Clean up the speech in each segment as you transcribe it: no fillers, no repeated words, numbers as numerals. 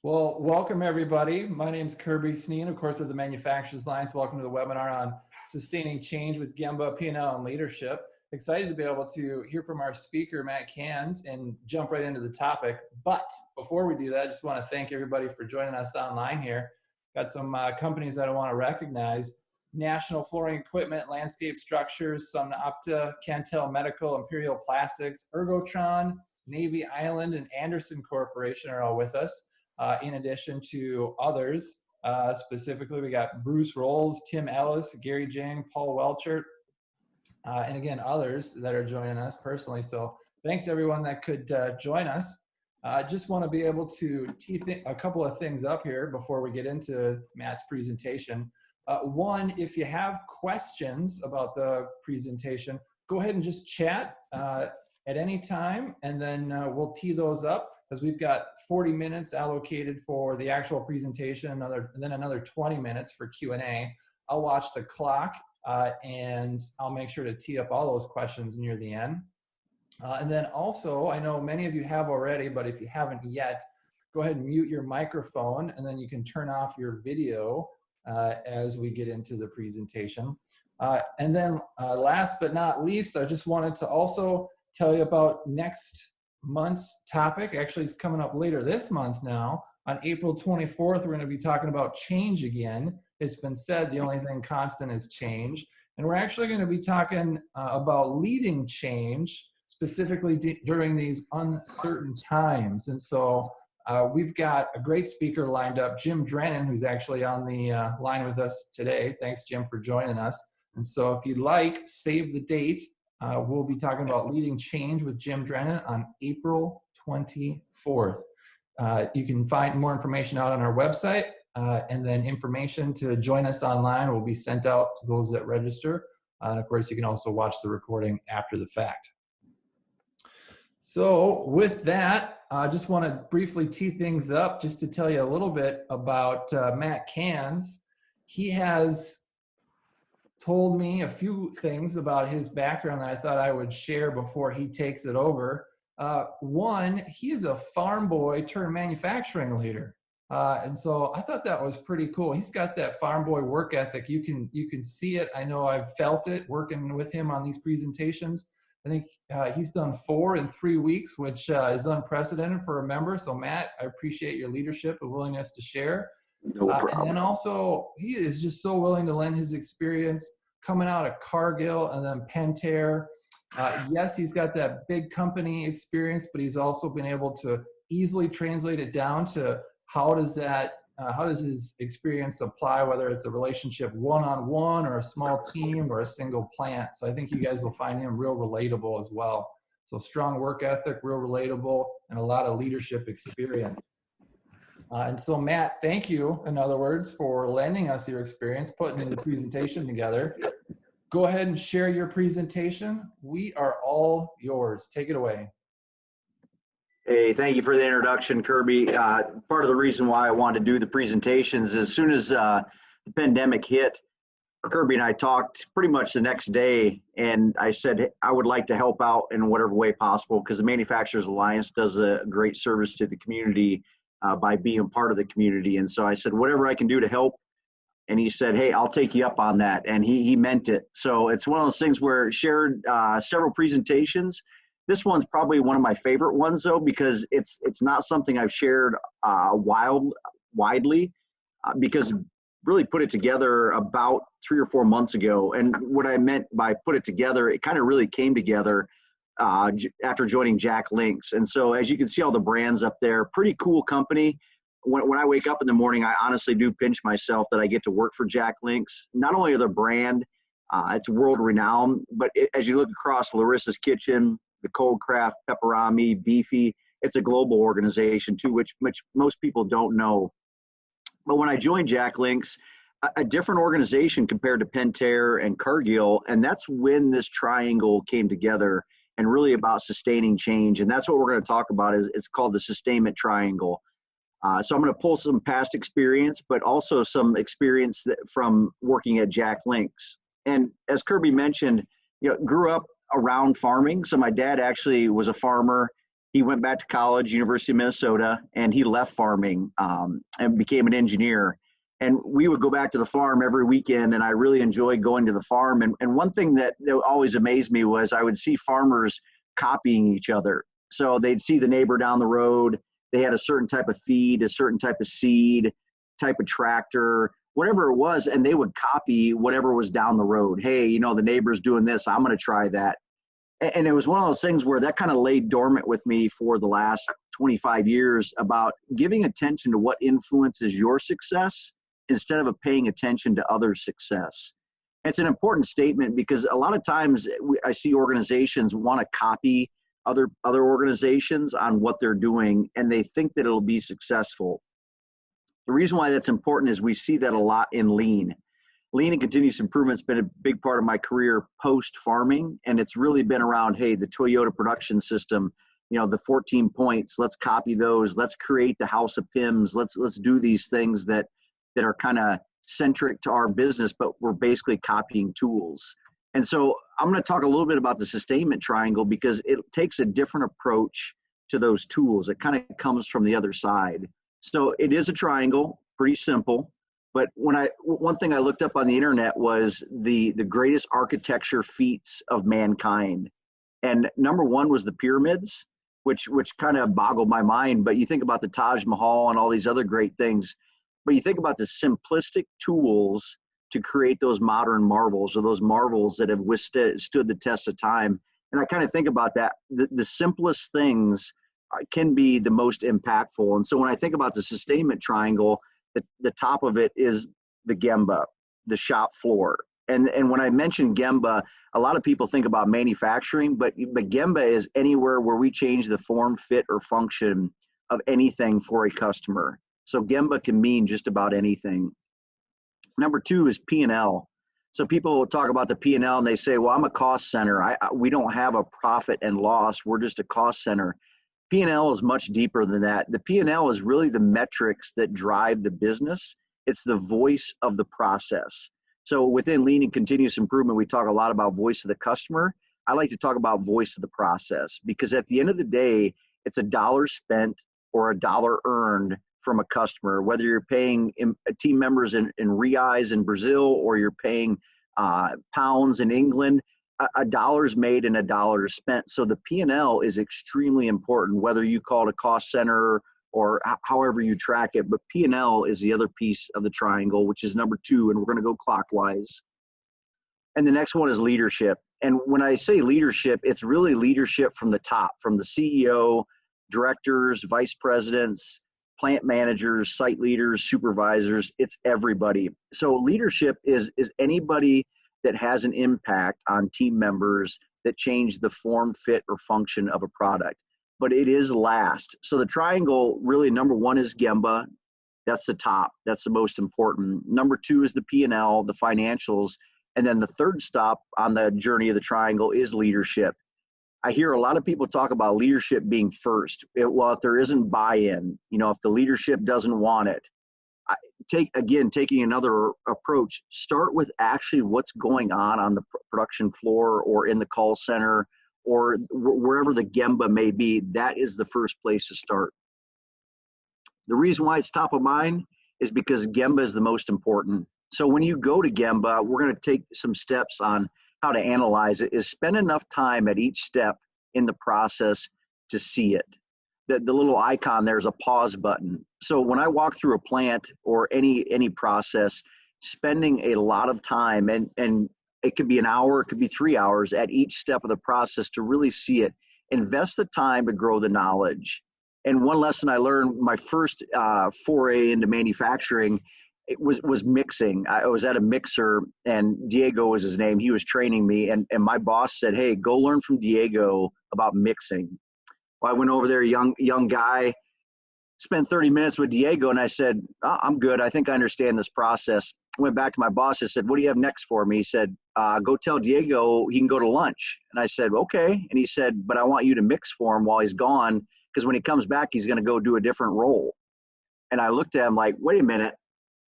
Well, welcome everybody. My name is Kirby Sneen, of course, with the Manufacturers Alliance. Welcome to the webinar on sustaining change with Gemba, P&L, and leadership. Excited to be able to hear from our speaker, Matt Kanz, and jump right into the topic. But before we do that, I just want to thank everybody for joining us online here. Got some companies that I want to recognize. National Flooring Equipment, Landscape Structures, Sunopta, Cantel Medical, Imperial Plastics, Ergotron, Navy Island, and Anderson Corporation are all with us. In addition to others, specifically we got Bruce Rolls, Tim Ellis, Gary Jang, Paul Welchert, and again others that are joining us personally. So thanks everyone that could join us. I just want to be able to tee a couple of things up here before we get into Matt's presentation. One, if you have questions about the presentation, go ahead and just chat at any time, and then we'll tee those up. Because we've got 40 minutes allocated for the actual presentation, and then another 20 minutes for Q&A. I'll watch the clock and I'll make sure to tee up all those questions near the end. And then also, I know many of you have already, but if you haven't yet, go ahead and mute your microphone, and then you can turn off your video as we get into the presentation. And then last but not least, I just wanted to also tell you about next month's topic. Actually, it's coming up later this month now. On April 24th, we're going to be talking about change again. It's been said the only thing constant is change. And we're actually going to be talking about leading change, specifically during these uncertain times. And so we've got a great speaker lined up, Jim Drennan, who's actually on the line with us today. Thanks, Jim, for joining us. And so if you'd like, save the date. We'll be talking about leading change with Jim Drennan on April 24th. You can find more information out on our website, and then information to join us online will be sent out to those that register. And of course, you can also watch the recording after the fact. So with that, I just want to briefly tee things up just to tell you a little bit about Matt Kanz. He has told me a few things about his background that I thought I would share before he takes it over. One, he is a farm boy turned manufacturing leader. And so I thought that was pretty cool. He's got that farm boy work ethic. You can see it. I know I've felt it working with him on these presentations. I think he's done 4 in 3 weeks, which is unprecedented for a member. So Matt, I appreciate your leadership and willingness to share. No problem. And then also, he is just so willing to lend his experience coming out of Cargill and then Pentair. Yes, he's got that big company experience, but he's also been able to easily translate it down to how does his experience apply, whether it's a relationship one-on-one or a small team or a single plant. So I think you guys will find him real relatable as well. So strong work ethic, real relatable, and a lot of leadership experience. And so Matt, thank you, in other words, for lending us your experience, putting the presentation together. Go ahead and share your presentation. We are all yours. Take it away. Hey, thank you for the introduction, Kirby. Part of the reason why I wanted to do the presentations, as soon as the pandemic hit, Kirby and I talked pretty much the next day, and I said I would like to help out in whatever way possible because the Manufacturers Alliance does a great service to the community by being part of the community. And so I said, whatever I can do to help. And he said, hey, I'll take you up on that. And he meant it. So it's one of those things where shared several presentations. This one's probably one of my favorite ones, though, because it's not something I've shared widely because really put it together about 3 or 4 months ago. And what I meant by put it together, it kind of really came together after joining Jack Links. And so as you can see all the brands up there, pretty cool company. When I wake up in the morning, I honestly do pinch myself that I get to work for Jack Links. Not only are the brand, it's world renowned, but as you look across Larissa's Kitchen, the Cold Craft, Pepperami, Beefy, it's a global organization too, which most people don't know. But when I joined Jack Links, a different organization compared to Pentair and Cargill, and that's when this triangle came together and really about sustaining change. And that's what we're going to talk about. It's called the Sustainment Triangle. So I'm going to pull some past experience, but also some experience from working at Jack Links. And as Kirby mentioned, grew up around farming. So my dad actually was a farmer He went back to college, University of Minnesota, and he left farming and became an engineer. And we would go back to the farm every weekend, and I really enjoyed going to the farm. And one thing that always amazed me was I would see farmers copying each other. So they'd see the neighbor down the road. They had a certain type of feed, a certain type of seed, type of tractor, whatever it was, and they would copy whatever was down the road. Hey, you know, the neighbor's doing this, I'm going to try that. And it was one of those things where that kind of laid dormant with me for the last 25 years about giving attention to what influences your success instead of paying attention to others' success. It's an important statement because a lot of times I see organizations want to copy other organizations on what they're doing, and they think that it'll be successful. The reason why that's important is we see that a lot in lean. Lean and continuous improvement's been a big part of my career post-farming, and it's really been around, hey, the Toyota production system, you know, the 14 points, let's copy those, let's create the house of PIMS, let's do these things that are kind of centric to our business, but we're basically copying tools. And so I'm going to talk a little bit about the Sustainment Triangle because it takes a different approach to those tools. It kind of comes from the other side. So it is a triangle, pretty simple. But one thing I looked up on the internet was the greatest architecture feats of mankind. And number one was the pyramids, which kind of boggled my mind. But you think about the Taj Mahal and all these other great things. But you think about the simplistic tools to create those modern marvels, or those marvels that have stood the test of time. And I kind of think about that. The simplest things can be the most impactful. And so when I think about the Sustainment Triangle, the top of it is the Gemba, the shop floor. And when I mention Gemba, a lot of people think about manufacturing, but Gemba is anywhere where we change the form, fit, or function of anything for a customer. So Gemba can mean just about anything. Number two is P&L. So people talk about the P&L and they say, well, I'm a cost center. We don't have a profit and loss. We're just a cost center. P&L is much deeper than that. The P&L is really the metrics that drive the business. It's the voice of the process. So within lean and continuous improvement, we talk a lot about voice of the customer. I like to talk about voice of the process because at the end of the day, it's a dollar spent or a dollar earned from a customer, whether you're paying team members in reais in Brazil or you're paying pounds in England. A dollar's made and a dollar is spent. So the P&L is extremely important, whether you call it a cost center or however you track it. But P&L is the other piece of the triangle, which is number two, and we're going to go clockwise. And the next one is leadership. And when I say leadership, it's really leadership from the top, from the CEO, directors, vice presidents, plant managers, site leaders, supervisors. It's everybody. So leadership is anybody that has an impact on team members that change the form, fit, or function of a product. But it is last. So the triangle, really, number one is Gemba. That's the top. That's the most important. Number two is the P&L, the financials. And then the third stop on the journey of the triangle is leadership. I hear a lot of people talk about leadership being first. Well, if there isn't buy-in, if the leadership doesn't want it, taking another approach, start with actually what's going on the production floor or in the call center or wherever the Gemba may be. That is the first place to start. The reason why it's top of mind is because Gemba is the most important. So when you go to Gemba, we're going to take some steps on how to analyze it, is spend enough time at each step in the process to see it. The little icon, there's a pause button. So when I walk through a plant or any process, spending a lot of time, and it could be an hour, it could be 3 hours at each step of the process to really see it. Invest the time to grow the knowledge. And one lesson I learned, my first foray into manufacturing, it was mixing. I was at a mixer, and Diego was his name. He was training me, and my boss said, hey, go learn from Diego about mixing. Well, I went over there, young guy, spent 30 minutes with Diego, and I said, I'm good. I think I understand this process. Went back to my boss and said, what do you have next for me? He said, go tell Diego he can go to lunch. And I said, okay. And he said, but I want you to mix for him while he's gone, because when he comes back, he's going to go do a different role. And I looked at him like, wait a minute.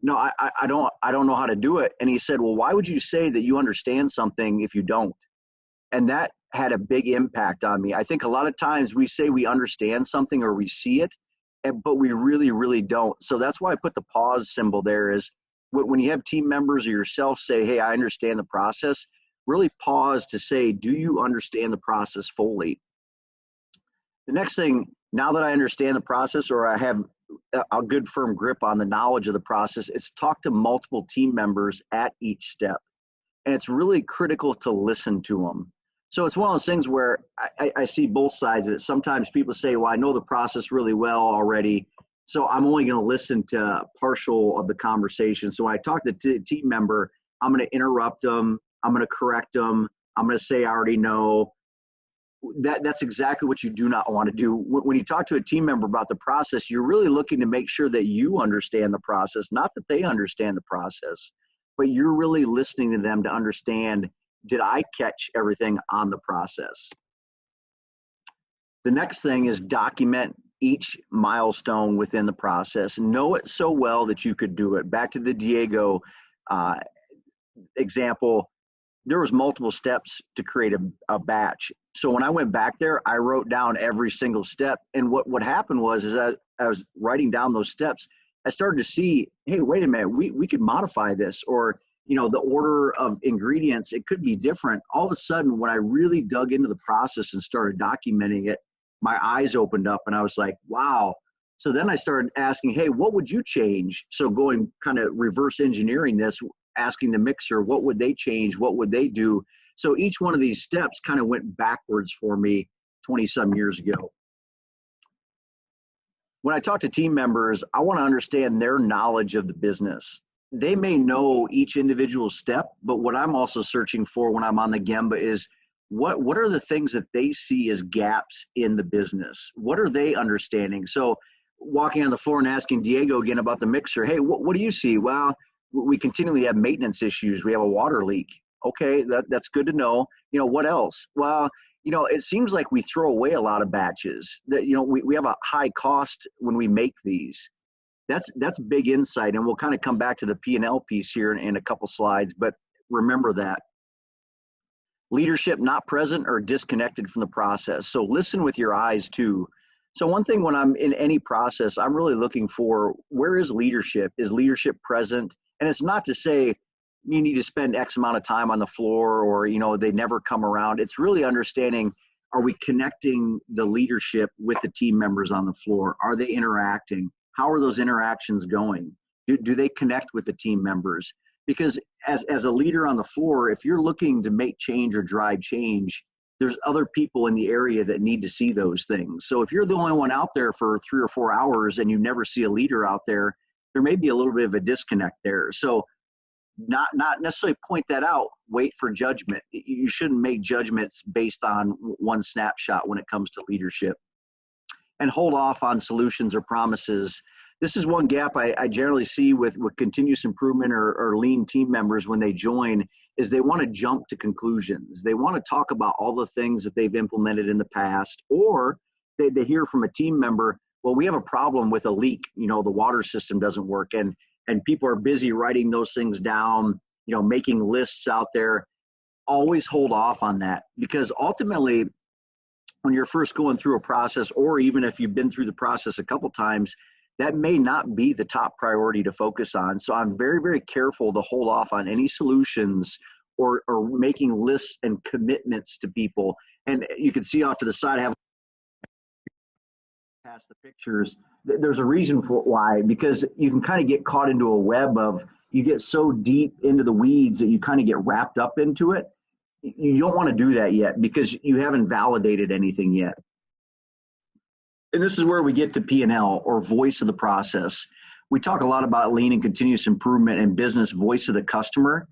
No, I don't know how to do it. And he said, well, why would you say that you understand something if you don't? And that had a big impact on me. I think a lot of times we say we understand something or we see it, but we really, really don't. So that's why I put the pause symbol there. Is when you have team members or yourself say, hey, I understand the process, really pause to say, do you understand the process fully? The next thing, now that I understand the process or I have a good firm grip on the knowledge of the process, is talk to multiple team members at each step. And it's really critical to listen to them. So it's one of those things where I see both sides of it. Sometimes people say, well, I know the process really well already, so I'm only going to listen to partial of the conversation. So when I talk to the team member, I'm going to interrupt them. I'm going to correct them. I'm going to say, I already know. That's exactly what you do not want to do. When you talk to a team member about the process, you're really looking to make sure that you understand the process, not that they understand the process, but you're really listening to them to understand, did I catch everything on the process? The next thing is document each milestone within the process. Know it so well that you could do it. Back to the Diego example, there was multiple steps to create a batch. So when I went back there, I wrote down every single step. And what happened was, is I was writing down those steps, I started to see, hey, wait a minute, we could modify this, or, you know, the order of ingredients, it could be different. All of a sudden, when I really dug into the process and started documenting it, my eyes opened up and I was like, wow. So then I started asking, hey, what would you change? So going kind of reverse engineering this, asking the mixer, what would they change? What would they do? So each one of these steps kind of went backwards for me 20 some years ago. When I talk to team members, I want to understand their knowledge of the business. They may know each individual step, but what I'm also searching for when I'm on the Gemba is what are the things that they see as gaps in the business? What are they understanding? So walking on the floor and asking Diego again about the mixer, hey, what do you see? Well, we continually have maintenance issues. We have a water leak. Okay, that's good to know. You know, what else? Well, you know, it seems like we throw away a lot of batches. That, you know, we have a high cost when we make these. That's big insight, and we'll kind of come back to the P&L piece here in a couple slides, but remember that. Leadership not present or disconnected from the process. So listen with your eyes too. So one thing when I'm in any process, I'm really looking for, where is leadership? Is leadership present? And it's not to say you need to spend X amount of time on the floor or, you know, they never come around. It's really understanding, are we connecting the leadership with the team members on the floor? Are they interacting? How are those interactions going? Do they connect with the team members? Because as a leader on the floor, if you're looking to make change or drive change, there's other people in the area that need to see those things. So if you're the only one out there for 3 or 4 hours and you never see a leader out there, there may be a little bit of a disconnect there. So not necessarily point that out, wait for judgment. You shouldn't make judgments based on one snapshot when it comes to leadership. And hold off on solutions or promises. This is one gap I generally see with continuous improvement or lean team members when they join, is they want to jump to conclusions. They want to talk about all the things that they've implemented in the past, or they hear from a team member, well, we have a problem with a leak, you know, the water system doesn't work, and people are busy writing those things down, you know, making lists out there. Always hold off on that, because ultimately, when you're first going through a process, or even if you've been through the process a couple times, that may not be the top priority to focus on. So I'm very, very careful to hold off on any solutions or making lists and commitments to people. And you can see off to the side, I have past the pictures. There's a reason for why, because you can kind of get caught into a web of, you get so deep into the weeds that you kind of get wrapped up into it. You don't want to do that yet, because you haven't validated anything yet. And this is where we get to P&L, or voice of the process. We talk a lot about lean and continuous improvement and business voice of the customer.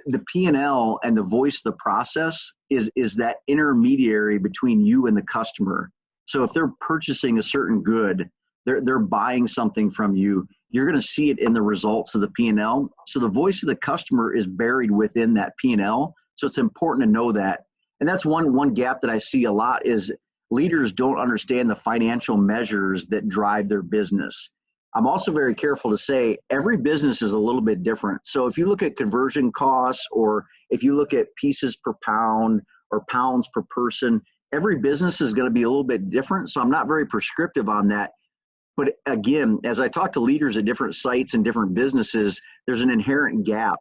The P&L and the voice of the process is that intermediary between you and the customer. So if they're purchasing a certain good, they're buying something from you, you're going to see it in the results of the P&L. So the voice of the customer is buried within that P&L. So it's important to know that. And that's one gap that I see a lot, is leaders don't understand the financial measures that drive their business. I'm also very careful to say every business is a little bit different. So if you look at conversion costs, or if you look at pieces per pound, or pounds per person. Every business is going to be a little bit different, so I'm not very prescriptive on that. But again, as I talk to leaders at different sites and different businesses, there's an inherent gap.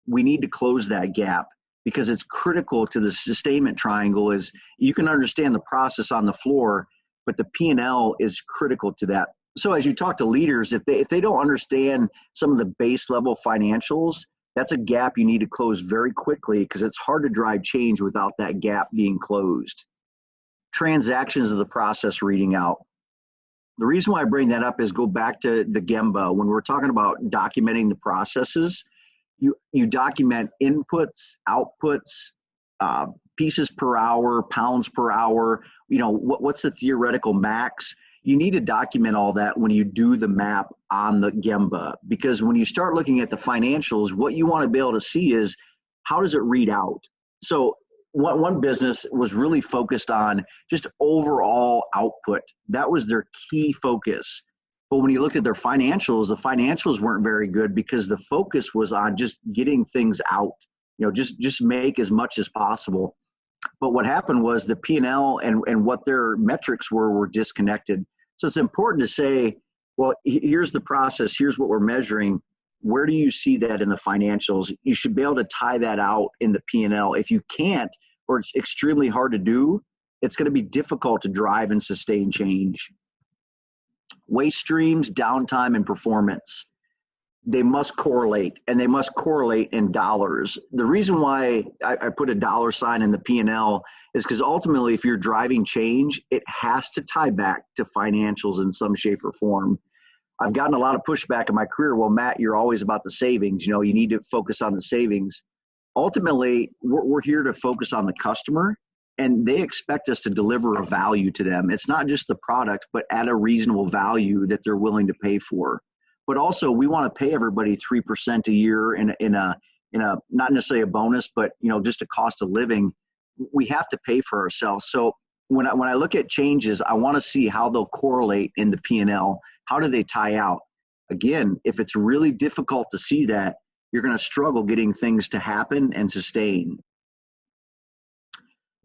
We need to close that gap because it's critical to the sustainment triangle. Is you can understand the process on the floor, but the P&L is critical to that. So as you talk to leaders, if they don't understand some of the base level financials, that's a gap you need to close very quickly because it's hard to drive change without that gap being closed. Transactions of the process reading out. The reason why I bring that up is go back to the Gemba. When we're talking about documenting the processes, you document inputs, outputs, pieces per hour, pounds per hour, what's the theoretical max. You need to document all that when you do the map on the Gemba, because when you start looking at the financials, what you want to be able to see is how does it read out. So one business was really focused on just overall output. That was their key focus. But when you looked at their financials, the financials weren't very good because the focus was on just getting things out, just make as much as possible. But what happened was the P&L and what their metrics were disconnected. So it's important to say, well, here's the process, here's what we're measuring. Where do you see that in the financials? You should be able to tie that out in the P&L. If you can't, or it's extremely hard to do, it's going to be difficult to drive and sustain change. Waste streams, downtime, and performance. They must correlate, and they must correlate in dollars. The reason why I put a dollar sign in the P&L is because ultimately, if you're driving change, it has to tie back to financials in some shape or form. I've gotten a lot of pushback in my career. Well, Matt, you're always about the savings. You need to focus on the savings. Ultimately, we're here to focus on the customer, and they expect us to deliver a value to them. It's not just the product, but at a reasonable value that they're willing to pay for. But also, we want to pay everybody 3% a year in a not necessarily a bonus, but just a cost of living. We have to pay for ourselves. So when I look at changes, I want to see how they'll correlate in the P&L. How do they tie out? Again, if it's really difficult to see that, you're going to struggle getting things to happen and sustain.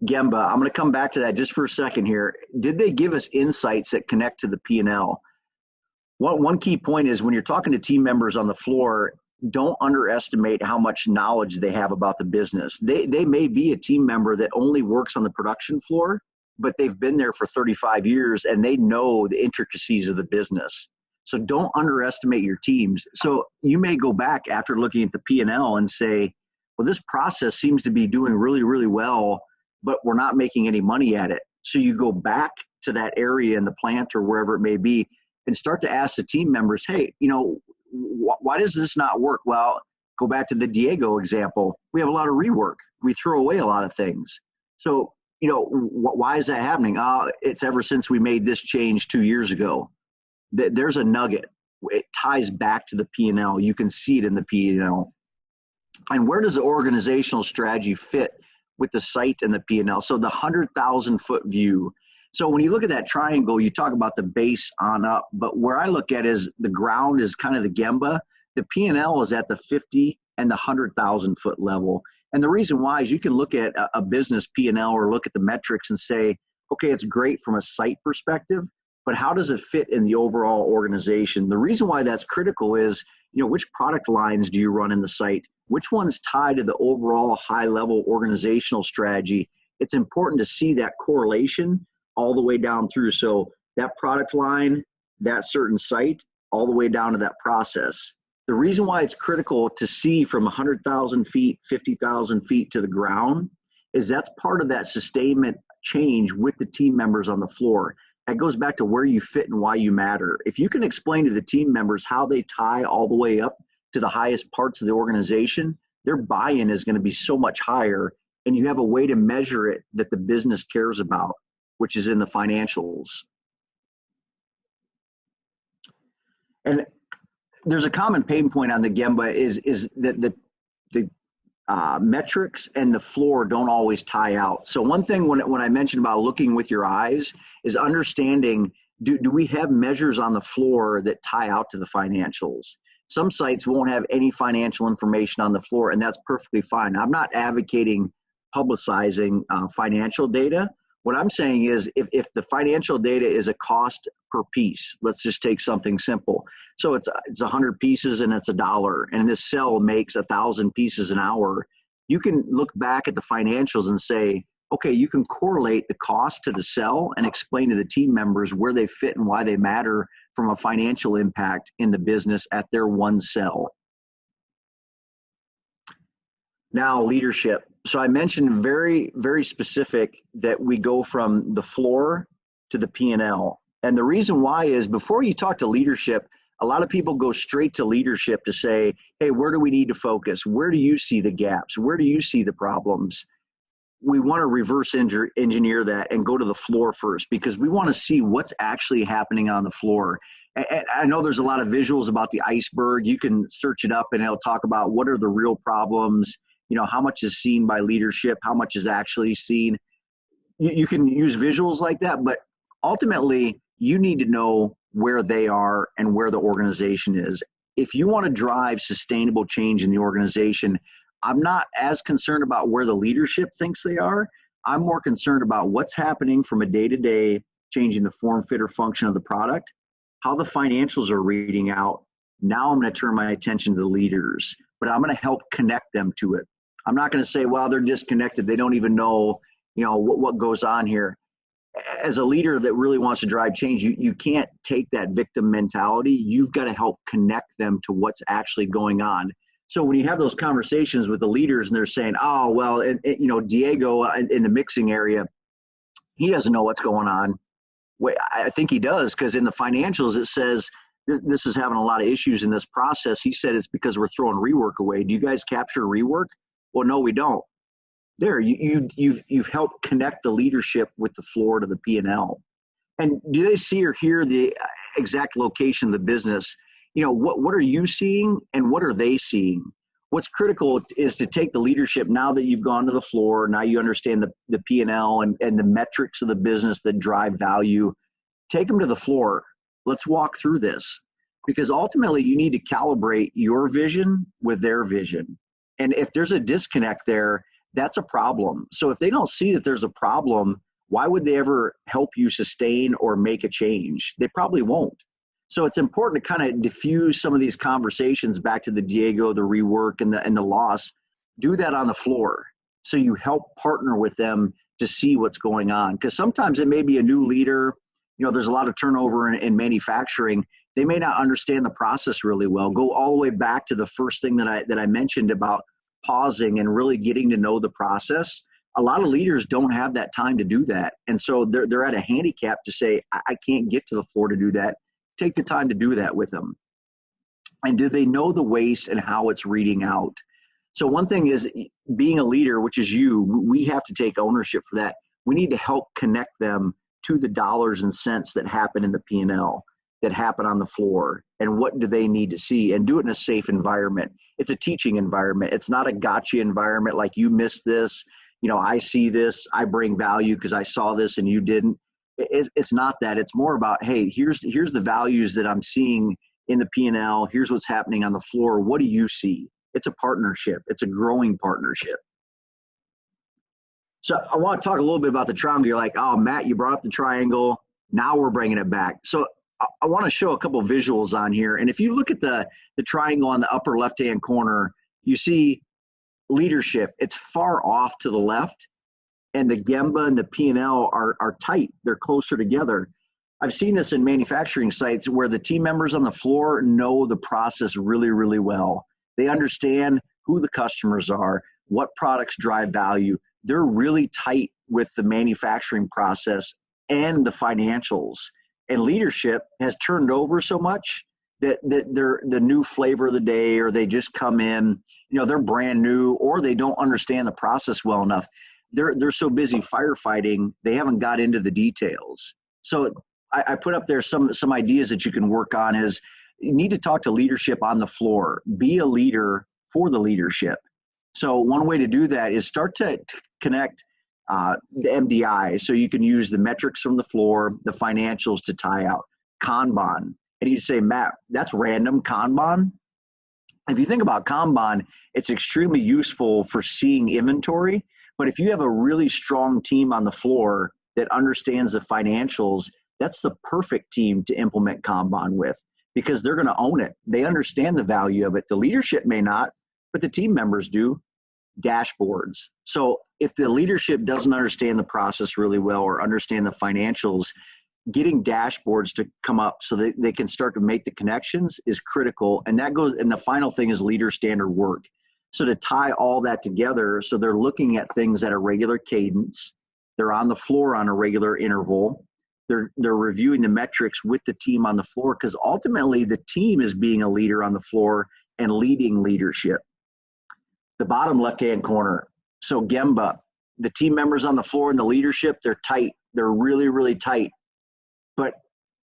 Gemba, I'm going to come back to that just for a second here. Did they give us insights that connect to the P&L? One key point is when you're talking to team members on the floor, don't underestimate how much knowledge they have about the business. They may be a team member that only works on the production floor, but they've been there for 35 years and they know the intricacies of the business. So don't underestimate your teams. So you may go back after looking at the P&L and say, well, this process seems to be doing really, really well, but we're not making any money at it. So you go back to that area in the plant or wherever it may be and start to ask the team members, hey, why does this not work? Well, go back to the Diego example. We have a lot of rework. We throw away a lot of things. So, why is that happening? It's ever since we made this change 2 years ago. There's a nugget. It ties back to the P&L. You can see it in the P&L. And where does the organizational strategy fit with the site and the P&L? So the 100,000-foot view. So when you look at that triangle, you talk about the base on up. But where I look at is the ground is kind of the Gemba. The P&L is at the 50 and the 100,000-foot level. And the reason why is you can look at a business P&L or look at the metrics and say, okay, it's great from a site perspective, but how does it fit in the overall organization? The reason why that's critical is, which product lines do you run in the site? Which ones tie to the overall high-level organizational strategy? It's important to see that correlation all the way down through. So that product line, that certain site, all the way down to that process. The reason why it's critical to see from 100,000 feet, 50,000 feet to the ground is that's part of that sustainment change with the team members on the floor. That goes back to where you fit and why you matter. If you can explain to the team members how they tie all the way up to the highest parts of the organization, their buy-in is going to be so much higher, and you have a way to measure it that the business cares about, which is in the financials. And there's a common pain point on the Gemba is that the metrics and the floor don't always tie out. So one thing when I mentioned about looking with your eyes is understanding, do we have measures on the floor that tie out to the financials? Some sites won't have any financial information on the floor, and that's perfectly fine. I'm not advocating publicizing financial data. What I'm saying is if the financial data is a cost per piece, let's just take something simple. So it's 100 pieces and it's $1, and this cell makes 1,000 pieces an hour. You can look back at the financials and say, okay, you can correlate the cost to the cell and explain to the team members where they fit and why they matter from a financial impact in the business at their one cell. Now, leadership. So I mentioned very, very specific that we go from the floor to the P&L. And the reason why is before you talk to leadership, a lot of people go straight to leadership to say, hey, where do we need to focus? Where do you see the gaps? Where do you see the problems? We want to reverse engineer that and go to the floor first, because we want to see what's actually happening on the floor. And I know there's a lot of visuals about the iceberg. You can search it up and it'll talk about what are the real problems, how much is seen by leadership, how much is actually seen. You can use visuals like that, but ultimately you need to know where they are and where the organization is. If you want to drive sustainable change in the organization, I'm not as concerned about where the leadership thinks they are. I'm more concerned about what's happening from a day-to-day, changing the form, fit, or function of the product, how the financials are reading out. Now I'm going to turn my attention to the leaders, but I'm going to help connect them to it. I'm not going to say, well, they're disconnected. They don't even know, what goes on here. As a leader that really wants to drive change, you can't take that victim mentality. You've got to help connect them to what's actually going on. So when you have those conversations with the leaders and they're saying, oh, well, Diego in the mixing area, he doesn't know what's going on. Wait, I think he does, because in the financials, it says this is having a lot of issues in this process. He said it's because we're throwing rework away. Do you guys capture rework? Well, no, we don't. There, you've helped connect the leadership with the floor to the P&L. And do they see or hear the exact location of the business? What are you seeing and what are they seeing? What's critical is to take the leadership now that you've gone to the floor, now you understand the P&L and the metrics of the business that drive value. Take them to the floor. Let's walk through this, because ultimately you need to calibrate your vision with their vision. And if there's a disconnect there, that's a problem. So if they don't see that there's a problem, why would they ever help you sustain or make a change? They probably won't. So it's important to kind of diffuse some of these conversations back to the Diego, the rework, and the loss. Do that on the floor. So you help partner with them to see what's going on. Because sometimes it may be a new leader. There's a lot of turnover in manufacturing. They may not understand the process really well. Go all the way back to the first thing that I mentioned about pausing and really getting to know the process. A lot of leaders don't have that time to do that. And so they're at a handicap to say, I can't get to the floor to do that. Take the time to do that with them. And do they know the waste and how it's reading out? So one thing is, being a leader, which is you, we have to take ownership for that. We need to help connect them to the dollars and cents that happen in the P&L, that happen on the floor, and what do they need to see, and do it in a safe environment. It's a teaching environment. It's not a gotcha environment like you missed this. I see this, I bring value because I saw this and you didn't. It's not that. It's more about, hey, here's the values that I'm seeing in the P&L. Here's what's happening on the floor. What do you see? It's a partnership. It's a growing partnership. So I want to talk a little bit about the triangle. You're like, oh, Matt, you brought up the triangle. Now we're bringing it back. So I want to show a couple visuals on here. And if you look at the triangle on the upper left-hand corner, you see leadership. It's far off to the left. And the Gemba and the P&L are tight. They're closer together. I've seen this in manufacturing sites where the team members on the floor know the process really, really well. They understand who the customers are, what products drive value. They're really tight with the manufacturing process and the financials. And leadership has turned over so much that they're the new flavor of the day, or they just come in, they're brand new, or they don't understand the process well enough. They're so busy firefighting, they haven't got into the details. So I put up there some ideas that you can work on. Is you need to talk to leadership on the floor. Be a leader for the leadership. So one way to do that is start to connect the MDI. So you can use the metrics from the floor, the financials to tie out. Kanban. And you say, Matt, that's random, Kanban? If you think about Kanban, it's extremely useful for seeing inventory. But if you have a really strong team on the floor that understands the financials, that's the perfect team to implement Kanban with, because they're going to own it. They understand the value of it. The leadership may not, but the team members do. Dashboards. So if the leadership doesn't understand the process really well or understand the financials, getting dashboards to come up so that they can start to make the connections is critical. And that goes, and the final thing is leader standard work. So to tie all that together, so they're looking at things at a regular cadence, they're on the floor on a regular interval, they're reviewing the metrics with the team on the floor, because ultimately the team is being a leader on the floor and leading leadership. The bottom left-hand corner. So Gemba, the team members on the floor and the leadership, they're tight. They're really, really tight. But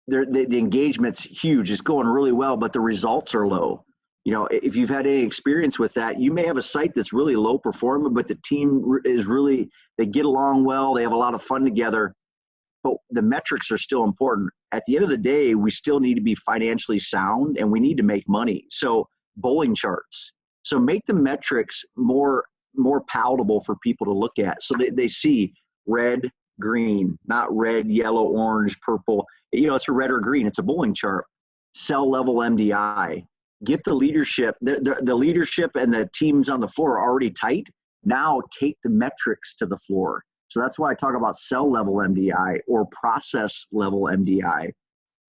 the engagement's huge. It's going really well, but the results are low. You know, if you've had any experience with that, you may have a site that's really low performing, but the team is really, they get along well. They have a lot of fun together, but the metrics are still important. At the end of the day, we still need to be financially sound and we need to make money. So bowling charts. So make the metrics more palatable for people to look at. So they see red, green, not red, yellow, orange, purple. You know, it's a red or green. It's a bowling chart. Cell level MDI. Get the leadership. The leadership and the teams on the floor are already tight. Now take the metrics to the floor. So that's why I talk about cell level MDI or process level MDI.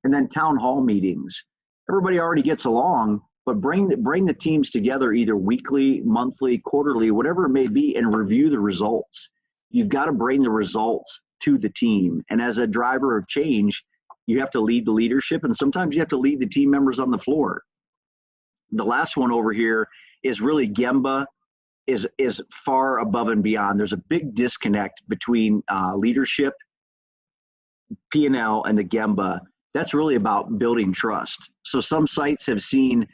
And then town hall meetings. Everybody already gets along, but bring the teams together either weekly, monthly, quarterly, whatever it may be, and review the results. You've got to bring the results to the team. And as a driver of change, you have to lead the leadership, and sometimes you have to lead the team members on the floor. The last one over here is really Gemba is far above and beyond. There's a big disconnect between leadership, P&L, and the Gemba. That's really about building trust. So some sites have seen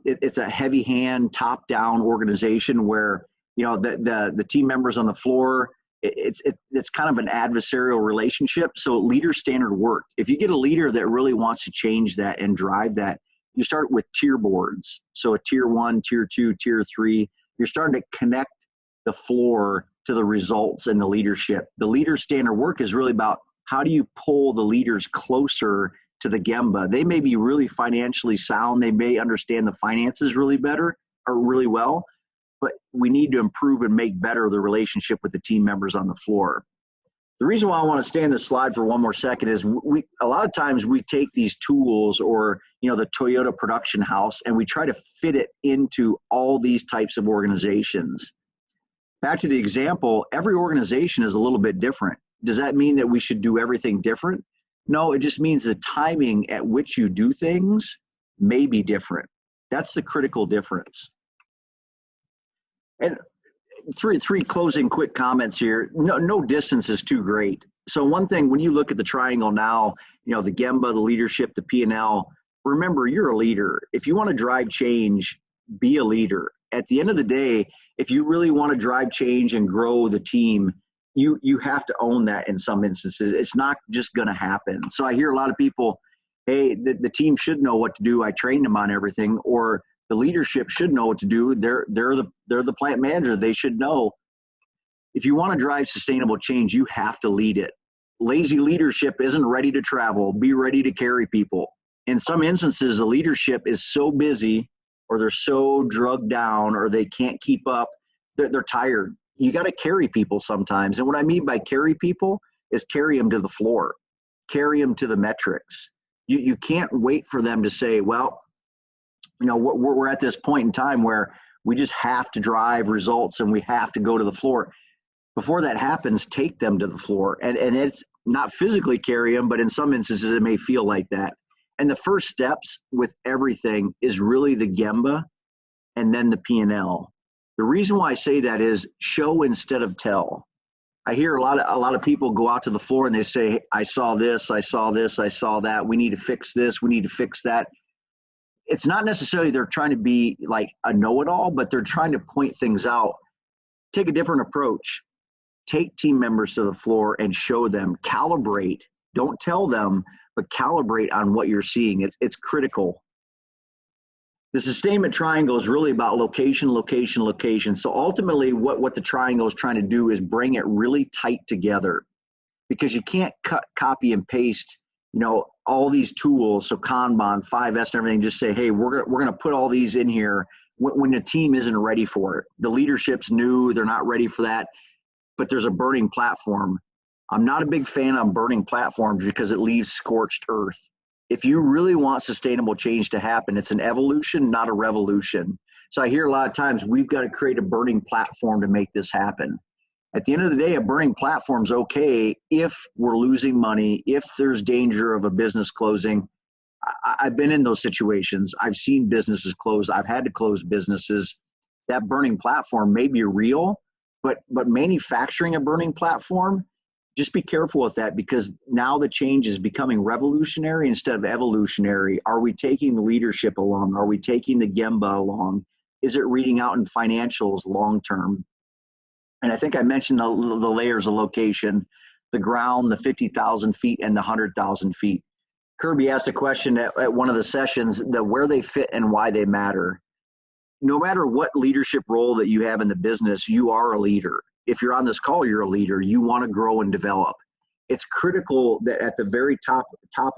it's a heavy hand, top-down organization where, you know, the team members on the floor, it's kind of an adversarial relationship. So leader standard work. If you get a leader that really wants to change that and drive that, you start with tier boards. So a tier 1, tier 2, tier 3. You're starting to connect the floor to the results and the leadership. The leader standard work is really about how do you pull the leaders closer to the Gemba. They may be really financially sound. They may understand the finances really better or really well, but we need to improve and make better the relationship with the team members on the floor. The reason why I want to stay on this slide for one more second is a lot of times we take these tools or, you know, the Toyota production house and we try to fit it into all these types of organizations. Back to the example, every organization is a little bit different. Does that mean that we should do everything different? No, it just means the timing at which you do things may be different. That's the critical difference. And three closing quick comments here. No distance is too great. So one thing, when you look at the triangle now, you know, the Gemba, the leadership, the P&L, remember, you're a leader. If you want to drive change, be a leader. At the end of the day, if you really want to drive change and grow the team, you have to own that in some instances. It's not just going to happen. So I hear a lot of people, hey, the team should know what to do. I trained them on everything. Or the leadership should know what to do. They're the plant manager. They should know. If you want to drive sustainable change, you have to lead it. Lazy leadership isn't ready to travel. Be ready to carry people. In some instances, the leadership is so busy or they're so drugged down or they can't keep up. They're tired. You got to carry people sometimes. And what I mean by carry people is carry them to the floor, carry them to the metrics. You can't wait for them to say, well, you know, we're at this point in time where we just have to drive results and we have to go to the floor. Before that happens, take them to the floor. And it's not physically carry them, but in some instances it may feel like that. And the first steps with everything is really the Gemba and then the P&L. The reason why I say that is show instead of tell. I hear a lot of people go out to the floor and they say, I saw this, I saw this, I saw that. We need to fix this. We need to fix that. It's not necessarily they're trying to be like a know-it-all, but they're trying to point things out. Take a different approach. Take team members to the floor and show them. Calibrate. Don't tell them, but calibrate on what you're seeing. It's critical. The sustainment triangle is really about location, location, location. So ultimately what the triangle is trying to do is bring it really tight together, because you can't copy and paste, all these tools. So Kanban, 5S and everything, just say, hey, we're going to put all these in here when the team isn't ready for it. The leadership's new, they're not ready for that, but there's a burning platform. I'm not a big fan of burning platforms because it leaves scorched earth. If you really want sustainable change to happen, it's an evolution, not a revolution. So I hear a lot of times, we've got to create a burning platform to make this happen. At the end of the day, a burning platform is okay if we're losing money, if there's danger of a business closing. I've been in those situations. I've seen businesses close. I've had to close businesses. That burning platform may be real, but manufacturing a burning platform, just be careful with that, because now the change is becoming revolutionary instead of evolutionary. Are we taking the leadership along? Are we taking the Gemba along? Is it reading out in financials long term? And I think I mentioned the layers of location, the ground, the 50,000 feet, and the 100,000 feet. Kirby asked a question at one of the sessions, where they fit and why they matter. No matter what leadership role that you have in the business, you are a leader. If you're on this call, you're a leader. You want to grow and develop. It's critical that at the very top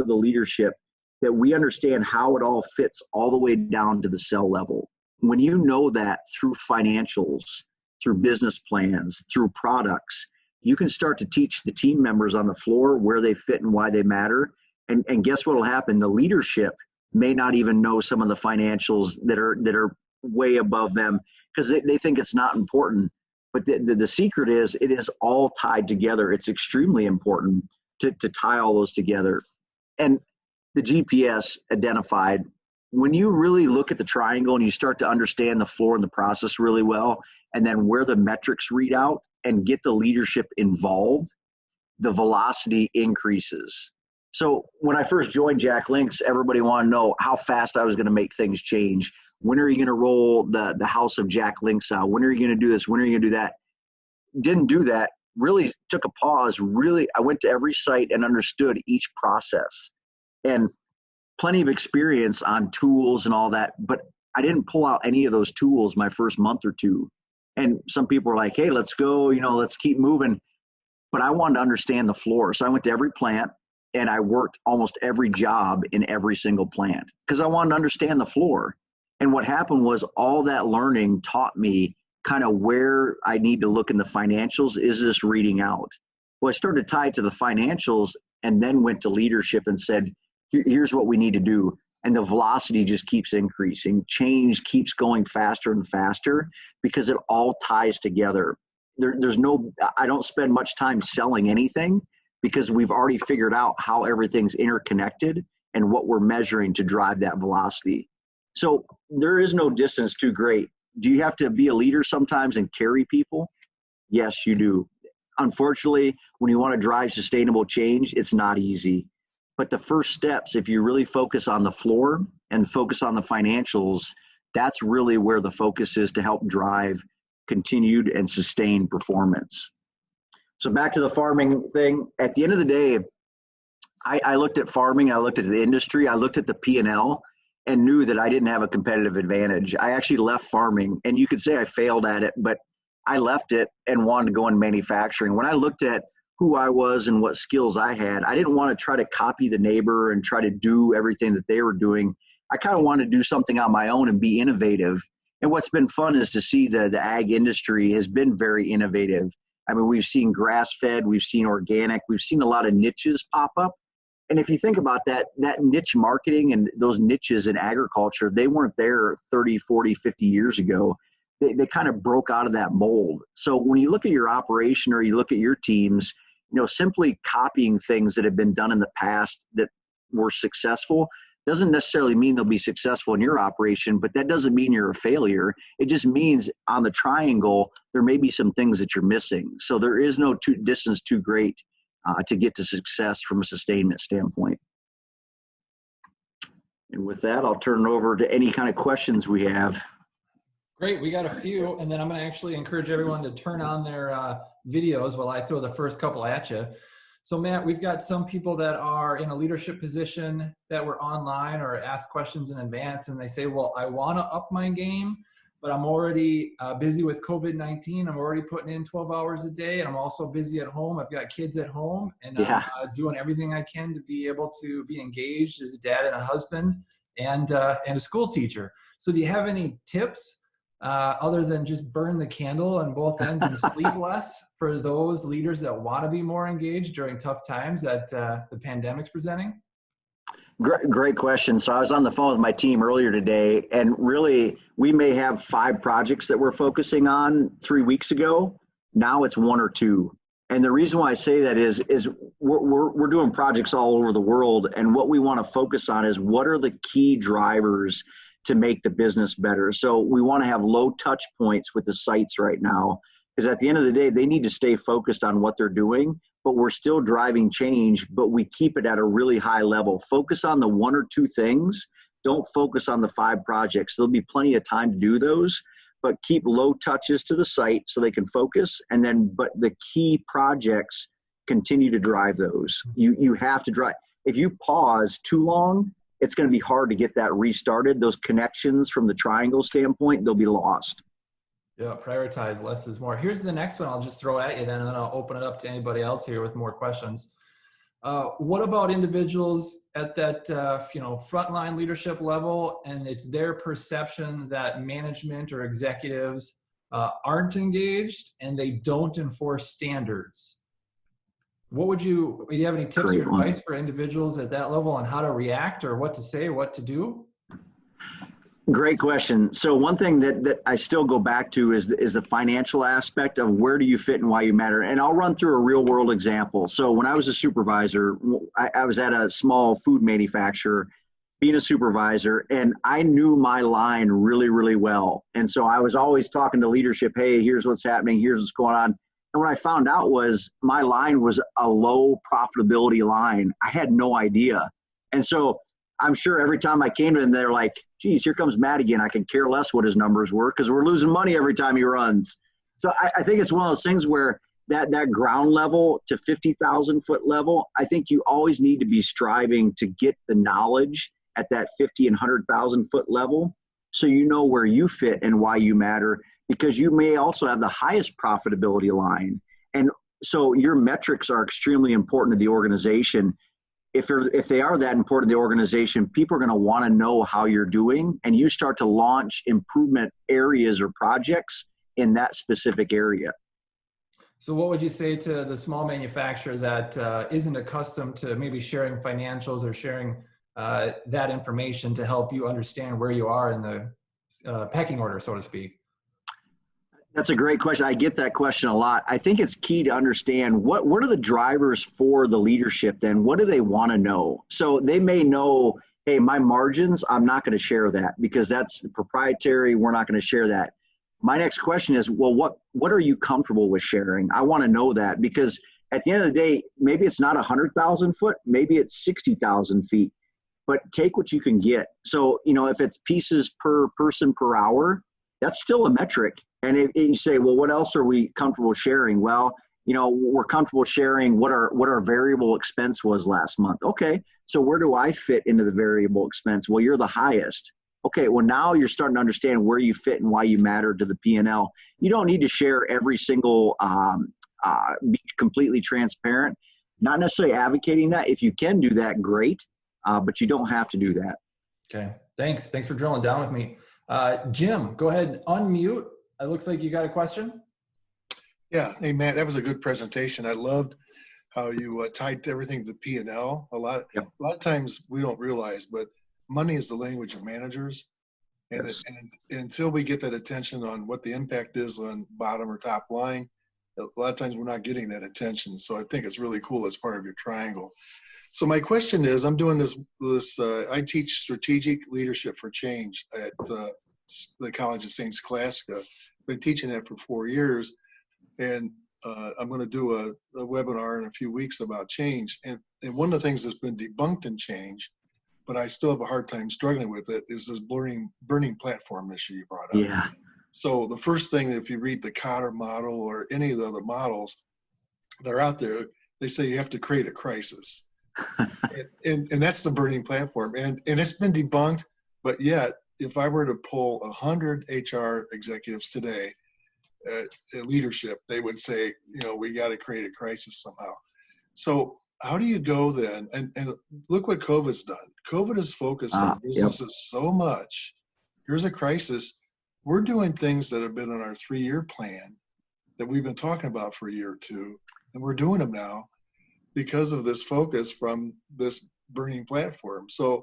of the leadership, that we understand how it all fits all the way down to the cell level. When you know that through financials, through business plans, through products, you can start to teach the team members on the floor where they fit and why they matter. And guess what will happen? The leadership may not even know some of the financials that are way above them, because they think it's not important. But the secret is, it is all tied together. It's extremely important to tie all those together. And the GPS identified, when you really look at the triangle and you start to understand the floor and the process really well, and then where the metrics read out and get the leadership involved, the velocity increases. So when I first joined Jack Links, everybody wanted to know how fast I was going to make things change. When are you going to roll the house of Jack Links out? When are you going to do this? When are you going to do that? Didn't do that. Really took a pause. Really, I went to every site and understood each process. And plenty of experience on tools and all that, but I didn't pull out any of those tools my first month or two. And some people were like, hey, let's go, let's keep moving. But I wanted to understand the floor. So I went to every plant and I worked almost every job in every single plant because I wanted to understand the floor. And what happened was, all that learning taught me kind of where I need to look in the financials. Is this reading out? Well, I started to tie it to the financials and then went to leadership and said, here's what we need to do. And the velocity just keeps increasing. Change keeps going faster and faster because it all ties together. I don't spend much time selling anything because we've already figured out how everything's interconnected and what we're measuring to drive that velocity. So there is no distance too great. Do you have to be a leader sometimes and carry people? Yes, you do. Unfortunately, when you want to drive sustainable change, it's not easy. But the first steps, if you really focus on the floor and focus on the financials, that's really where the focus is to help drive continued and sustained performance. So back to the farming thing. At the end of the day, I looked at farming, I looked at the industry, I looked at the P&L and knew that I didn't have a competitive advantage. I actually left farming, and you could say I failed at it, but I left it and wanted to go in manufacturing. When I looked at who I was and what skills I had, I didn't want to try to copy the neighbor and try to do everything that they were doing. I kind of wanted to do something on my own and be innovative. And what's been fun is to see the ag industry has been very innovative. I mean, we've seen grass-fed, we've seen organic, we've seen a lot of niches pop up. And if you think about that niche marketing and those niches in agriculture, they weren't there 30, 40, 50 years ago. They kind of broke out of that mold. So when you look at your operation or you look at your teams, simply copying things that have been done in the past that were successful doesn't necessarily mean they'll be successful in your operation, but that doesn't mean you're a failure. It just means on the triangle, there may be some things that you're missing. So there is no distance too great to get to success from a sustainment standpoint. And with that, I'll turn it over to any kind of questions we have. Great, we got a few, and then I'm going to actually encourage everyone to turn on their videos while I throw the first couple at you. So Matt, we've got some people that are in a leadership position that were online or ask questions in advance, and they say, well, I want to up my game, but I'm already busy with COVID-19. I'm already putting in 12 hours a day, and I'm also busy at home. I've got kids at home, and I'm doing everything I can to be able to be engaged as a dad and a husband and a school teacher. So do you have any tips other than just burn the candle on both ends and sleep less for those leaders that want to be more engaged during tough times that the pandemic's presenting? Great question. So I was on the phone with my team earlier today, and really we may have 5 projects that we're focusing on 3 weeks ago. Now it's 1 or 2. And the reason why I say that is we're doing projects all over the world, and what we want to focus on is what are the key drivers to make the business better. So we want to have low touch points with the sites right now, because at the end of the day, they need to stay focused on what they're doing, but we're still driving change, but we keep it at a really high level. Focus on the 1 or 2 things. Don't focus on the 5 projects. There'll be plenty of time to do those, but keep low touches to the site so they can focus. And then, but the key projects, continue to drive those. You have to drive. If you pause too long, it's going to be hard to get that restarted. Those connections from the triangle standpoint, they'll be lost. Yeah, prioritize, less is more. Here's the next one I'll just throw at you then, and then I'll open it up to anybody else here with more questions. What about individuals at that frontline leadership level, and it's their perception that management or executives aren't engaged and they don't enforce standards? Do you have any tips or advice for individuals at that level on how to react or what to say or what to do? Great question. So one thing that I still go back to is the financial aspect of where do you fit and why you matter. And I'll run through a real world example. So when I was a supervisor, I was at a small food manufacturer being a supervisor, and I knew my line really, really well. And so I was always talking to leadership, hey, here's what's happening, here's what's going on. And what I found out was my line was a low profitability line. I had no idea. And so I'm sure every time I came to them, they're like, geez, here comes Matt again. I can care less what his numbers were because we're losing money every time he runs. So I think it's one of those things where that ground level to 50,000 foot level, I think you always need to be striving to get the knowledge at that 50 and 100,000 foot level so you know where you fit and why you matter, because you may also have the highest profitability line. And so your metrics are extremely important to the organization. If they are that important to the organization, people are going to want to know how you're doing, and you start to launch improvement areas or projects in that specific area. So what would you say to the small manufacturer that isn't accustomed to maybe sharing financials or sharing that information to help you understand where you are in the pecking order, so to speak? That's a great question. I get that question a lot. I think it's key to understand what are the drivers for the leadership then? What do they want to know? So they may know, hey, my margins, I'm not going to share that because that's proprietary. We're not going to share that. My next question is, well, what are you comfortable with sharing? I want to know that, because at the end of the day, maybe it's not 100,000 foot, maybe it's 60,000 feet, but take what you can get. So, if it's pieces per person per hour, that's still a metric. And if you say, well, what else are we comfortable sharing? Well, we're comfortable sharing what our variable expense was last month. Okay, so where do I fit into the variable expense? Well, you're the highest. Okay, well, now you're starting to understand where you fit and why you matter to the P&L. You don't need to share every single, be completely transparent. Not necessarily advocating that. If you can do that, great, but you don't have to do that. Okay, thanks. Thanks for drilling down with me. Jim, go ahead, unmute. It looks like you got a question. Yeah. Hey, Matt, that was a good presentation. I loved how you tied everything to P&L. A lot of times we don't realize, but money is the language of managers. And, Yes. and until we get that attention on what the impact is on bottom or top line, a lot of times we're not getting that attention. So I think it's really cool as part of your triangle. So my question is, I'm doing this I teach strategic leadership for change at the College of St. Scholastica. Been teaching that for 4 years, and I'm going to do a webinar in a few weeks about change. And one of the things that's been debunked in change, but I still have a hard time struggling with it, is this burning platform issue you brought up. Yeah. So the first thing, if you read the Cotter model or any of the other models that are out there, they say you have to create a crisis. and that's the burning platform. And it's been debunked, but yet, if I were to pull 100 HR executives today, leadership, they would say, we got to create a crisis somehow. So how do you go then? And look what COVID's done. COVID has focused on businesses so much. Here's a crisis. We're doing things that have been on our 3-year plan that we've been talking about for a year or two, and we're doing them now because of this focus from this burning platform. So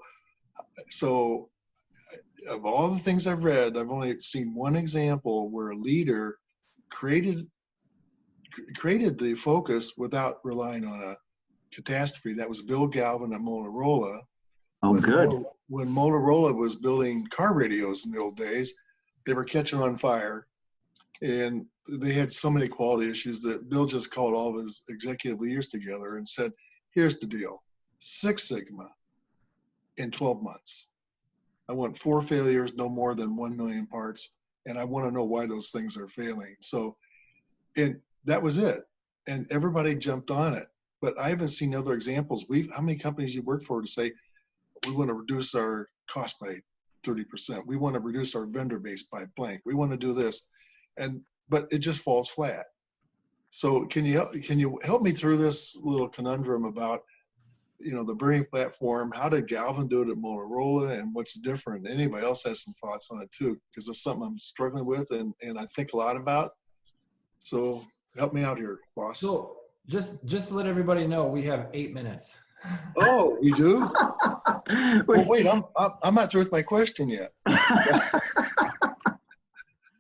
of all the things I've read, I've only seen one example where a leader created the focus without relying on a catastrophe. That was Bill Galvin at Motorola. Good. When Motorola was building car radios in the old days, they were catching on fire, and they had so many quality issues that Bill just called all of his executive leaders together and said, here's the deal, 6 Sigma in 12 months. I want 4 failures, no more than 1 million parts, and I want to know why those things are failing. So, and that was it. And everybody jumped on it. But I haven't seen other examples. How many companies you work for to say, we want to reduce our cost by 30%. We want to reduce our vendor base by blank. We want to do this. But it just falls flat. So can you help me through this little conundrum about, the burning platform? How did Galvin do it at Motorola, and what's different? Anybody else has some thoughts on it too, because it's something I'm struggling with and I think a lot about. So help me out here, boss. So just to let everybody know, we have 8 minutes. Oh, we do? Well, wait, I'm not through with my question yet.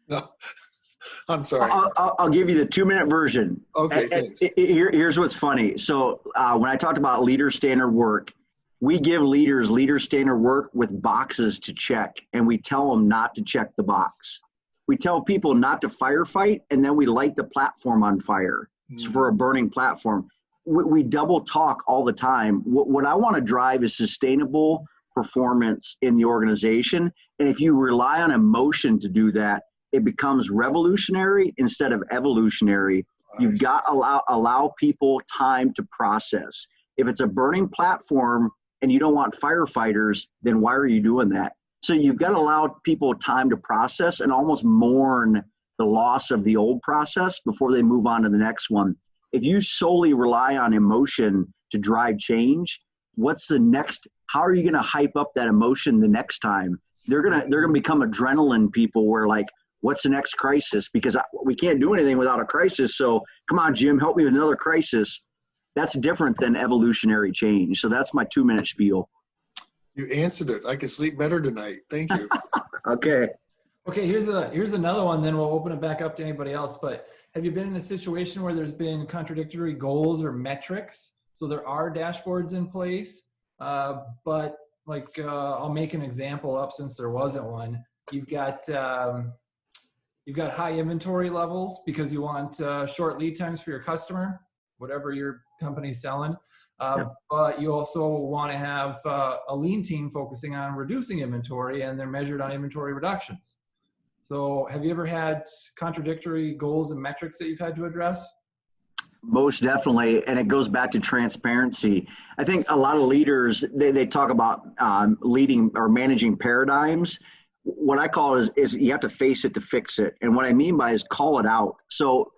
No, I'm sorry. I'll give you the 2-minute version. Okay, thanks. Here's what's funny. So when I talked about leader standard work, we give leaders leader standard work with boxes to check, and we tell them not to check the box. We tell people not to firefight, and then we light the platform on fire. So for a burning platform. We double talk all the time. What I want to drive is sustainable performance in the organization. And if you rely on emotion to do that, it becomes revolutionary instead of evolutionary. You've got to allow people time to process. If it's a burning platform and you don't want firefighters, then why are you doing that? So you've got to allow people time to process and almost mourn the loss of the old process before they move on to the next one. If you solely rely on emotion to drive change, what's the next? How are you going to hype up that emotion the next time? They're gonna become adrenaline people where like, what's the next crisis? Because we can't do anything without a crisis. So come on, Jim, help me with another crisis. That's different than evolutionary change. So that's my 2-minute spiel. You answered it. I can sleep better tonight. Thank you. Okay. Okay, here's another one, then we'll open it back up to anybody else. But have you been in a situation where there's been contradictory goals or metrics? So there are dashboards in place, but like I'll make an example up since there wasn't one. You've got high inventory levels because you want short lead times for your customer, whatever your company's selling. But you also want to have a lean team focusing on reducing inventory, and they're measured on inventory reductions. So have you ever had contradictory goals and metrics that you've had to address? Most definitely. And it goes back to transparency. I think a lot of leaders, they talk about leading or managing paradigms. What I call is you have to face it to fix it. And what I mean by is call it out. So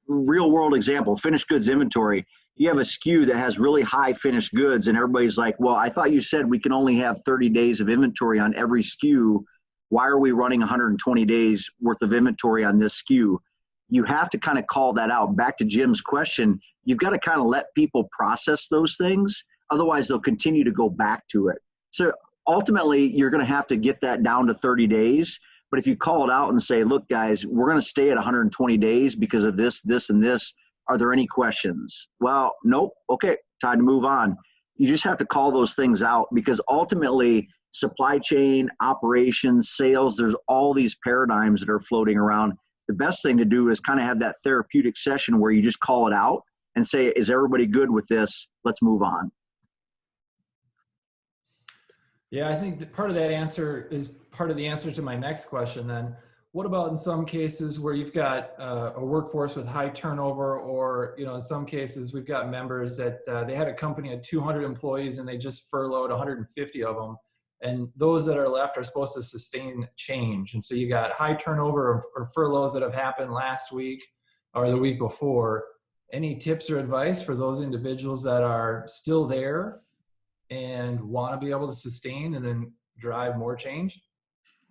real world example, finished goods inventory. You have a SKU that has really high finished goods and everybody's like, well, I thought you said we can only have 30 days of inventory on every SKU. Why are we running 120 days worth of inventory on this SKU? You have to kind of call that out. Back to Jim's question, you've got to kind of let people process those things. Otherwise, they'll continue to go back to it. So ultimately, you're going to have to get that down to 30 days. But if you call it out and say, look, guys, we're going to stay at 120 days because of this, this, and this. Are there any questions? Well, nope. Okay, time to move on. You just have to call those things out because ultimately, supply chain, operations, sales, there's all these paradigms that are floating around. The best thing to do is kind of have that therapeutic session where you just call it out and say, is everybody good with this? Let's move on. Yeah, I think that part of that answer is part of the answer to my next question then. what about in some cases where you've got a workforce with high turnover, or, you know, in some cases we've got members that they had a company of 200 employees and they just furloughed 150 of them. And those that are left are supposed to sustain change. And so you got high turnover or furloughs that have happened last week or the week before. Any tips or advice for those individuals that are still there and want to be able to sustain and then drive more change?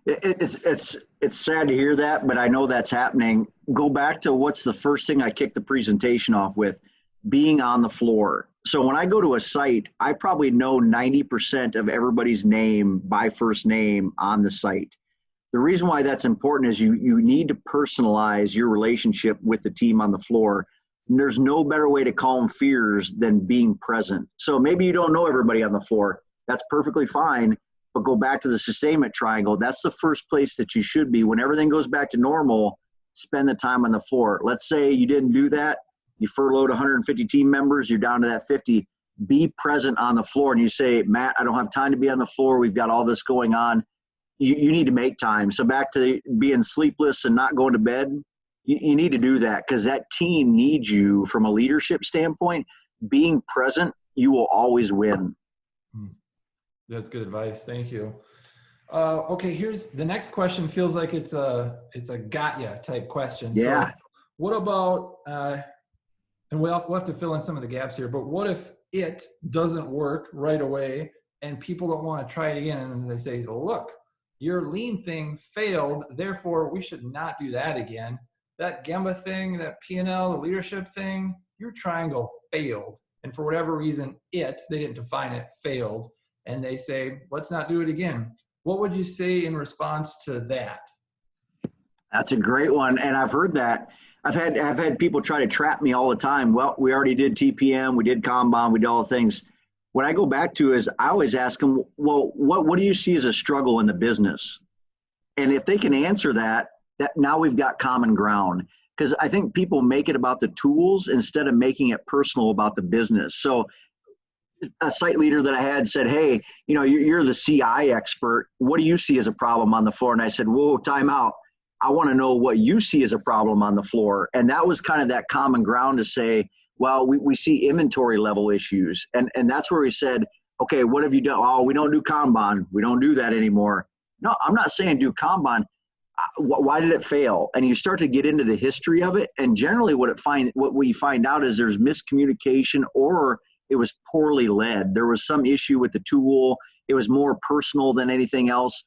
It's sad to hear that, but I know that's happening. Go back to what's the first thing I kicked the presentation off with, being on the floor. So when I go to a site, I probably know 90% of everybody's name by first name on the site. The reason why that's important is you need to personalize your relationship with the team on the floor. And there's no better way to calm fears than being present. So maybe you don't know everybody on the floor. That's perfectly fine. But go back to the Sustainment Triangle. That's the first place that you should be. When everything goes back to normal, spend the time on the floor. Let's say you didn't do that. You furloughed 150 team members. You're down to that 50. Be present on the floor. And you say, Matt, I don't have time to be on the floor. We've got all this going on. You need to make time. So back to being sleepless and not going to bed, you need to do that because that team needs you from a leadership standpoint. Being present, you will always win. That's good advice. Thank you. Okay, here's the next question. Feels like it's a got ya type question. Yeah. So what about, and we'll have to fill in some of the gaps here, but what if it doesn't work right away and people don't want to try it again and they say, look, your lean thing failed, therefore we should not do that again. That Gemba thing, that P&L, the leadership thing, your triangle failed. And for whatever reason, they didn't define it, failed. And they say, let's not do it again. What would you say in response to that? That's a great one. And I've heard that. I've had people try to trap me all the time. Well, we already did TPM, we did Kanban, we did all the things. What I go back to is I always ask them, well, what do you see as a struggle in the business? And if they can answer that now we've got common ground. Because I think people make it about the tools instead of making it personal about the business. So a site leader that I had said, hey, you know, you're the CI expert. What do you see as a problem on the floor? And I said, whoa, time out. I want to know what you see as a problem on the floor. And that was kind of that common ground to say, well, we see inventory level issues. And that's where we said, okay, what have you done? Oh, we don't do Kanban. We don't do that anymore. No, I'm not saying do Kanban. Why did it fail? And you start to get into the history of it. And generally what we find out is there's miscommunication or it was poorly led. There was some issue with the tool. It was more personal than anything else.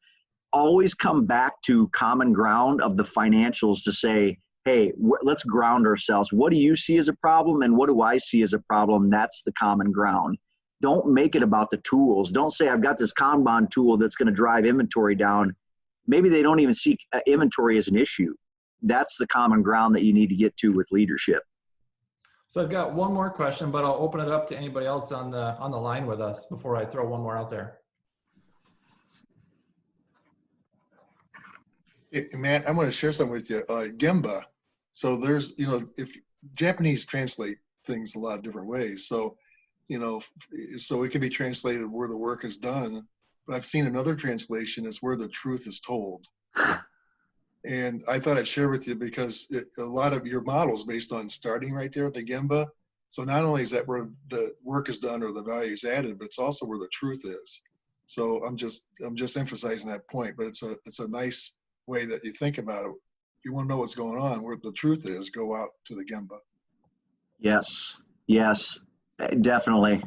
Always come back to common ground of the financials to say, hey, let's ground ourselves. What do you see as a problem and what do I see as a problem? That's the common ground. Don't make it about the tools. Don't say I've got this Kanban tool that's going to drive inventory down. Maybe they don't even see inventory as an issue. That's the common ground that you need to get to with leadership. So I've got one more question, but I'll open it up to anybody else on the line with us before I throw one more out there. Hey, Matt, I'm going to share something with you. Gemba. So there's, you know, if Japanese translate things a lot of different ways. So, you know, so it can be translated where the work is done. But I've seen another translation is where the truth is told. And I thought I'd share with you because a lot of your models based on starting right there at the Gemba. So not only is that where the work is done or the value is added, but it's also where the truth is. So I'm just emphasizing that point. But it's a nice way that you think about it. If you want to know what's going on, where the truth is, go out to the Gemba. Yes, definitely.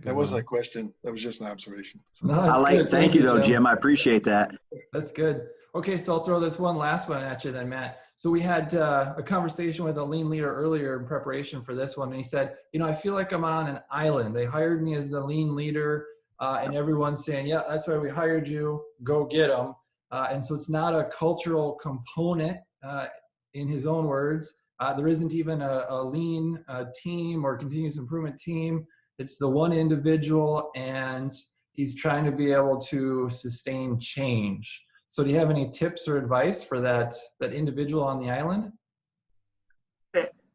That wasn't a question. That was just an observation. No, thank you though, Jim. I appreciate that. That's good. Okay, so I'll throw this one last one at you then, Matt. So we had a conversation with a lean leader earlier in preparation for this one, and he said, you know, I feel like I'm on an island. They hired me as the lean leader, and everyone's saying, yeah, that's why we hired you. Go get them. And so it's not a cultural component, in his own words. There isn't even a lean team or continuous improvement team. It's the one individual, and he's trying to be able to sustain change. So do you have any tips or advice for that individual on the island?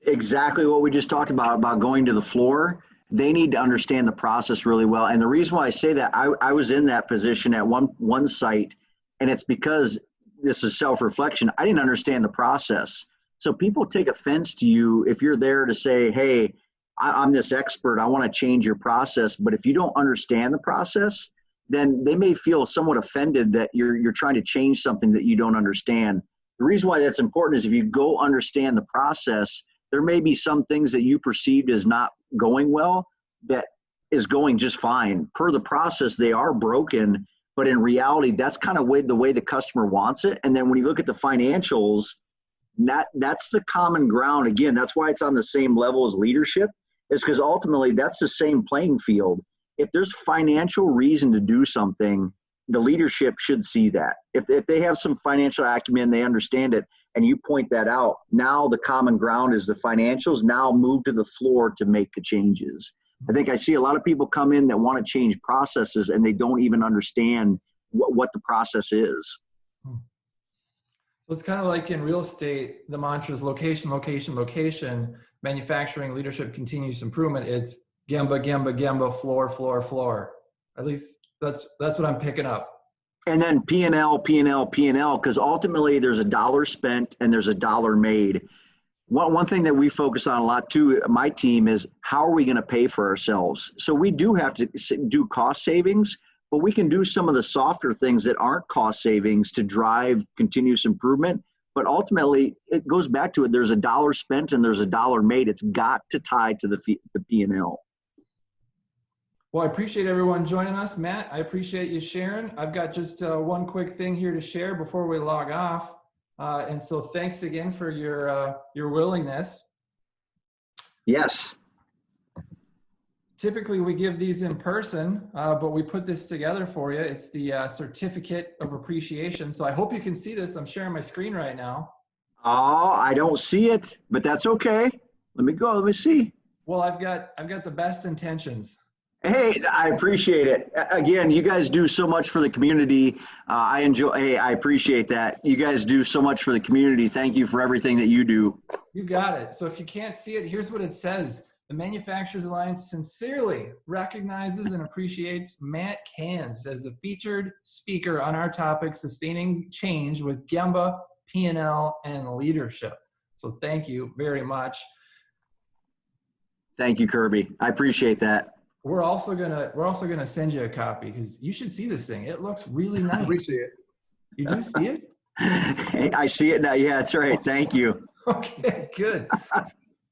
Exactly what we just talked about going to the floor. They need to understand the process really well. And the reason why I say that, I was in that position at one site, and it's because this is self-reflection. I didn't understand the process. So people take offense to you if you're there to say, hey, I'm this expert, I want to change your process. But if you don't understand the process, then they may feel somewhat offended that you're trying to change something that you don't understand. The reason why that's important is if you go understand the process, there may be some things that you perceived as not going well that is going just fine. Per the process, they are broken, but in reality, that's kind of the way the customer wants it. And then when you look at the financials, that's the common ground. Again, that's why it's on the same level as leadership, is because ultimately that's the same playing field. If there's financial reason to do something, the leadership should see that. If they have some financial acumen, they understand it, and you point that out, now the common ground is the financials. Now move to the floor to make the changes. I think I see a lot of people come in that want to change processes, and they don't even understand what the process is. So it's kind of like in real estate, the mantra is location, location, location. Manufacturing, leadership, continuous improvement. It's Gemba, Gemba, Gemba, floor, floor, floor. At least that's what I'm picking up. And then P&L, P&L, P&L, because ultimately there's a dollar spent and there's a dollar made. One thing that we focus on a lot too, my team, is how are we going to pay for ourselves? So we do have to do cost savings, but we can do some of the softer things that aren't cost savings to drive continuous improvement. But ultimately, it goes back to it. There's a dollar spent and there's a dollar made. It's got to tie to the P&L. Well, I appreciate everyone joining us. Matt, I appreciate you sharing. I've got just one quick thing here to share before we log off. And so thanks again for your willingness. Yes. Typically, we give these in person, but we put this together for you. It's the Certificate of Appreciation. So I hope you can see this. I'm sharing my screen right now. Oh, I don't see it, but that's okay. Let me go. Let me see. Well, I've got the best intentions. Hey, I appreciate it. Again, you guys do so much for the community. I appreciate that. You guys do so much for the community. Thank you for everything that you do. You got it. So if you can't see it, here's what it says. The Manufacturers Alliance sincerely recognizes and appreciates Matt Kanz as the featured speaker on our topic, Sustaining Change with Gemba, P&L, and Leadership. So thank you very much. Thank you, Kirby. I appreciate that. We're also gonna send you a copy because you should see this thing. It looks really nice. We see it. You do see it? I see it now. Yeah, that's right. Thank you. Okay, good.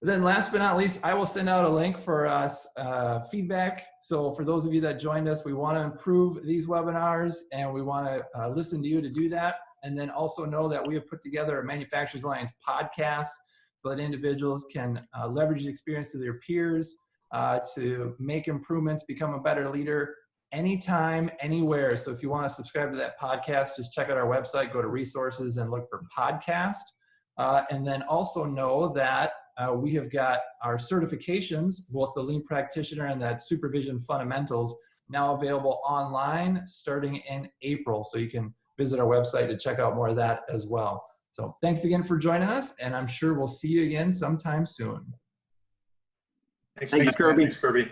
Then last but not least, I will send out a link for us feedback. So for those of you that joined us, we want to improve these webinars and we want to listen to you to do that. And then also know that we have put together a Manufacturers Alliance podcast so that individuals can leverage the experience of their peers to make improvements, become a better leader anytime, anywhere. So if you want to subscribe to that podcast, just check out our website, go to resources and look for podcast. And then also know that we have got our certifications, both the Lean Practitioner and that Supervision Fundamentals, now available online starting in April. So you can visit our website to check out more of that as well. So thanks again for joining us, and I'm sure we'll see you again sometime soon. Thanks, Kirby. Thanks, Kirby.